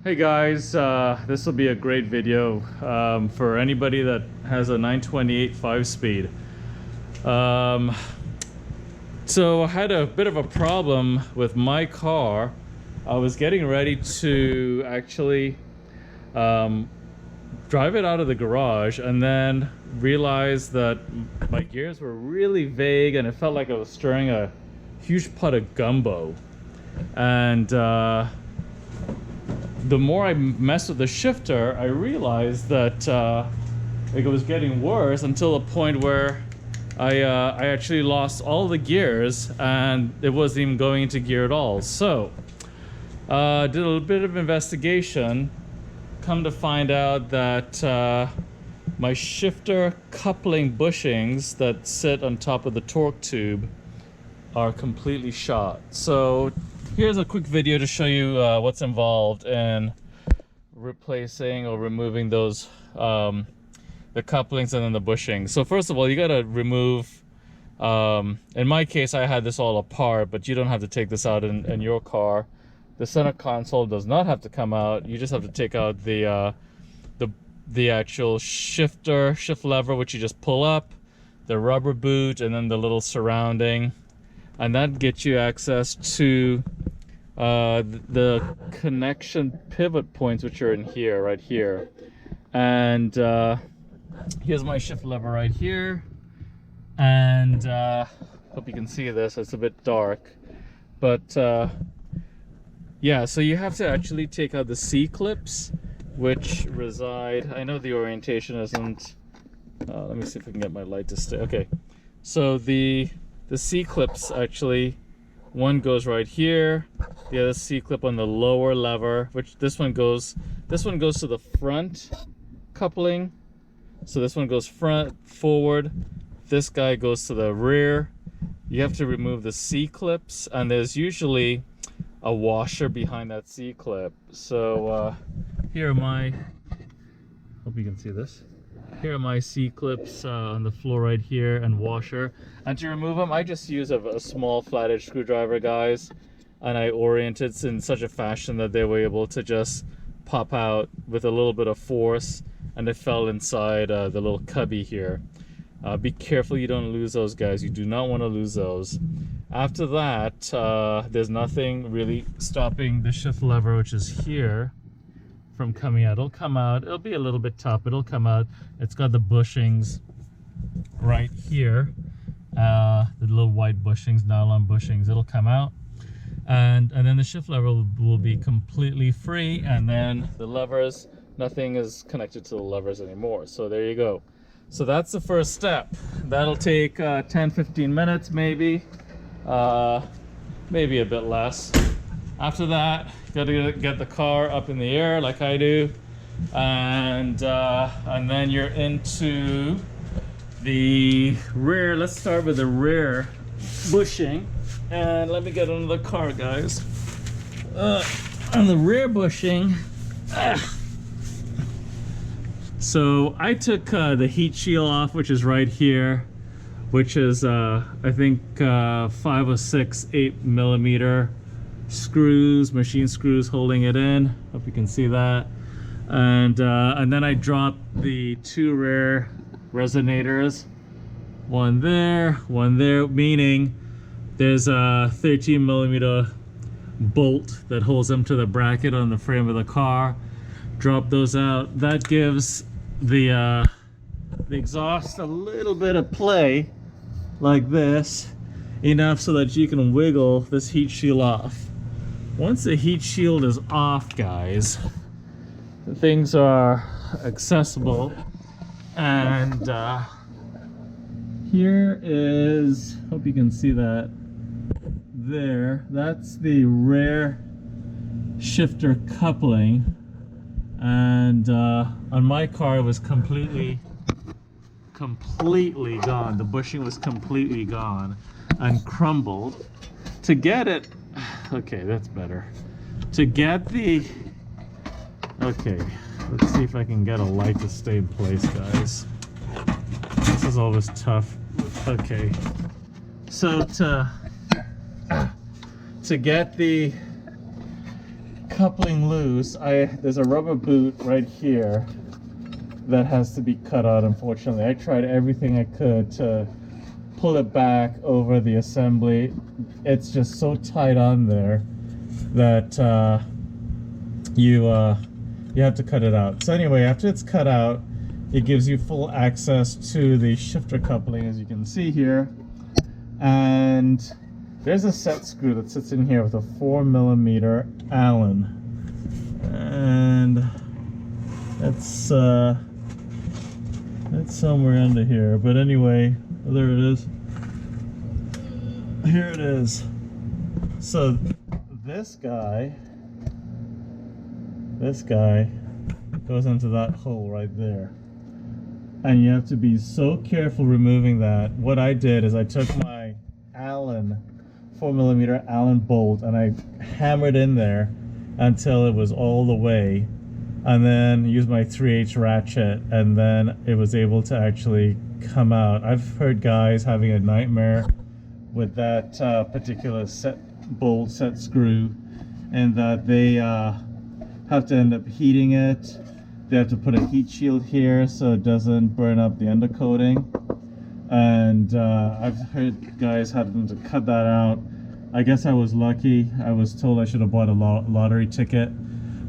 Hey guys, this will be a great video for anybody that has a 928 5-speed. So I had a bit of a problem with my car. I was getting ready to actually drive it out of the garage and then realized that my gears were really vague and it felt like I was stirring a huge pot of gumbo. And the more I messed with the shifter, I realized that it was getting worse until a point where I actually lost all the gears and it wasn't even going into gear at all. So did a little bit of investigation. Come to find out that my shifter coupling bushings that sit on top of the torque tube are completely shot. So here's a quick video to show you what's involved in replacing or removing those the couplings and then the bushings. So first of all, you got to remove, in my case I had this all apart, but you don't have to take this out in your car. The center console does not have to come out. You just have to take out the actual shift lever, which you just pull up, the rubber boot, and then the little surrounding, and that gets you access to the connection pivot points, which are in here, right here. And here's my shift lever right here, and hope you can see this. It's a bit dark, but yeah, so you have to actually take out the C-clips, which reside, I know the orientation isn't, let me see if I can get my light to stay. Okay, so the C-clips actually, one goes right here, the other C-clip on the lower lever, which this one goes to the front coupling. So this one goes front, forward, this guy goes to the rear. You have to remove the C-clips, and there's usually a washer behind that C-clip. So here are my, hope you can see this. Here are my C-clips on the floor right here, and washer. And to remove them, I just use a small flathead screwdriver, guys, and I orient it in such a fashion that they were able to just pop out with a little bit of force, and it fell inside the little cubby here. Be careful you don't lose those, guys. You do not want to lose those. After that, there's nothing really stopping the shift lever, which is here, from coming out. It'll come out. It'll be a little bit tough. It'll come out. It's got the bushings right here, the little white bushings, nylon bushings. It'll come out, and then the shift lever will be completely free, and then the levers, nothing is connected to the levers anymore. So there you go. So that's the first step. That'll take 10-15 minutes maybe, maybe a bit less. After that, you gotta get the car up in the air like I do, and then you're into the rear. Let's start with the rear bushing, and let me get under the car, guys. On the rear bushing, so I took the heat shield off, which is right here, which is I think 5 or 6 8mm screws, machine screws holding it in. Hope you can see that. And then I dropped the 2 rear resonators, one there, meaning there's a 13mm bolt that holds them to the bracket on the frame of the car. Drop those out. That gives the exhaust a little bit of play, like this, enough so that you can wiggle this heat shield off. Once the heat shield is off, guys, things are accessible. And here is, hope you can see that there, that's the rear shifter coupling. And on my car it was completely gone. The bushing was completely gone and crumbled. To get it, okay, that's better. To get the, okay, let's see if I can get a light to stay in place, guys. This is always tough. Okay, so to get the coupling loose, there's a rubber boot right here that has to be cut out, unfortunately. I tried everything I could to pull it back over the assembly. It's just so tight on there that you have to cut it out. So anyway, after it's cut out, it gives you full access to the shifter coupling, as you can see here. And there's a set screw that sits in here with a 4mm Allen, and that's somewhere under here. But anyway, there it is. Here it is. So this guy goes into that hole right there, and you have to be so careful removing that. What I did is I took my Allen 4mm Allen bolt and I hammered in there until it was all the way, and then used my 3/8 ratchet, and then it was able to actually come out. I've heard guys having a nightmare with that particular bolt set screw, and that they have to end up heating it. They have to put a heat shield here so it doesn't burn up the undercoating. And I've heard guys having to cut that out. I guess I was lucky. I was told I should have bought a lottery ticket.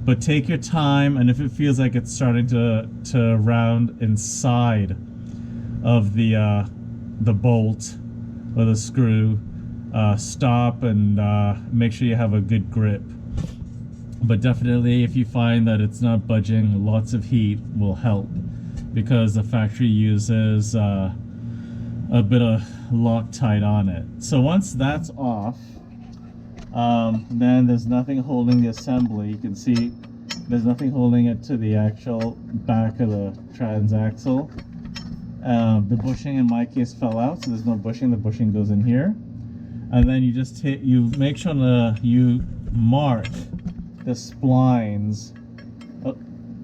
But take your time, and if it feels like it's starting to round inside of the bolt or the screw, stop and make sure you have a good grip. But definitely, if you find that it's not budging, lots of heat will help, because the factory uses a bit of Loctite on it. So once that's off, then there's nothing holding the assembly. You can see there's nothing holding it to the actual back of the transaxle. The bushing in my case fell out, so there's no bushing. The bushing goes in here, and then you just you make sure you mark the splines,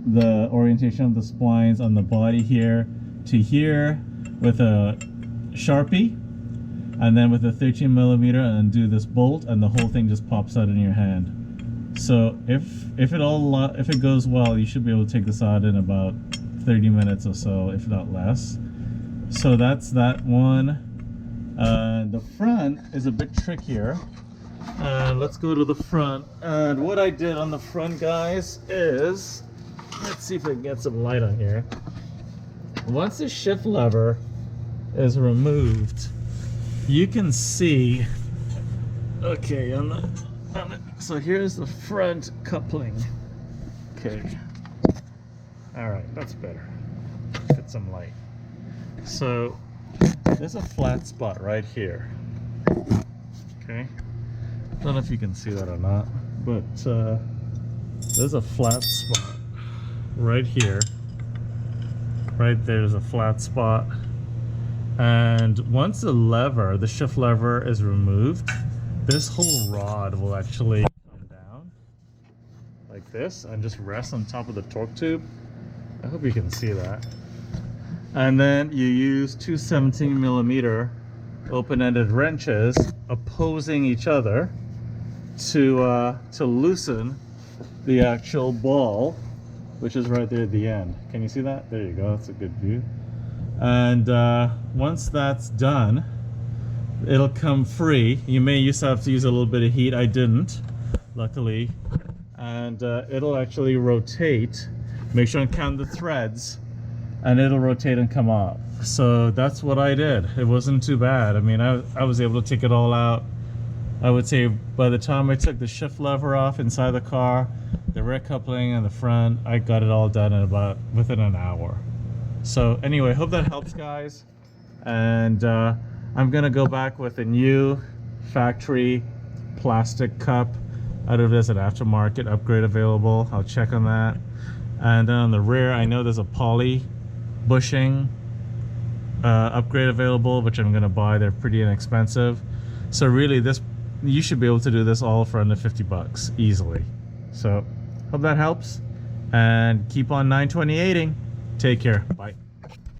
the orientation of the splines on the body here to here with a Sharpie, and then with a 13mm, and do this bolt, and the whole thing just pops out in your hand. So if it goes well, you should be able to take this out in about 30 minutes or so, if not less. So that's that one. The front is a bit trickier. Let's go to the front. And what I did on the front, guys, is, let's see if I can get some light on here. Once the shift lever is removed, you can see, okay, so here's the front coupling. Okay, all right, that's better. Get some light. So there's a flat spot right here. Okay, don't know if you can see that or not, but there's a flat spot right here. Right there's a flat spot. And once the shift lever is removed, this whole rod will actually come down like this and just rest on top of the torque tube. I hope you can see that. And then you use two 17mm open-ended wrenches opposing each other to loosen the actual ball, which is right there at the end. Can you see that? There you go, that's a good view. And once that's done, it'll come free. You may have to use a little bit of heat. I didn't, luckily. And it'll actually rotate. Make sure and count the threads, and it'll rotate and come off. So that's what I did. It wasn't too bad. I mean, I was able to take it all out. I would say by the time I took the shift lever off inside the car, the rear coupling and the front, I got it all done in within an hour. So anyway, hope that helps, guys. And I'm gonna go back with a new factory plastic cup. I don't know if there's an aftermarket upgrade available. I'll check on that. And then on the rear, I know there's a poly bushing upgrade available, which I'm gonna buy. They're pretty inexpensive. So really, you should be able to do this all for under 50 bucks easily. So hope that helps, and keep on 928ing. Take care. Bye.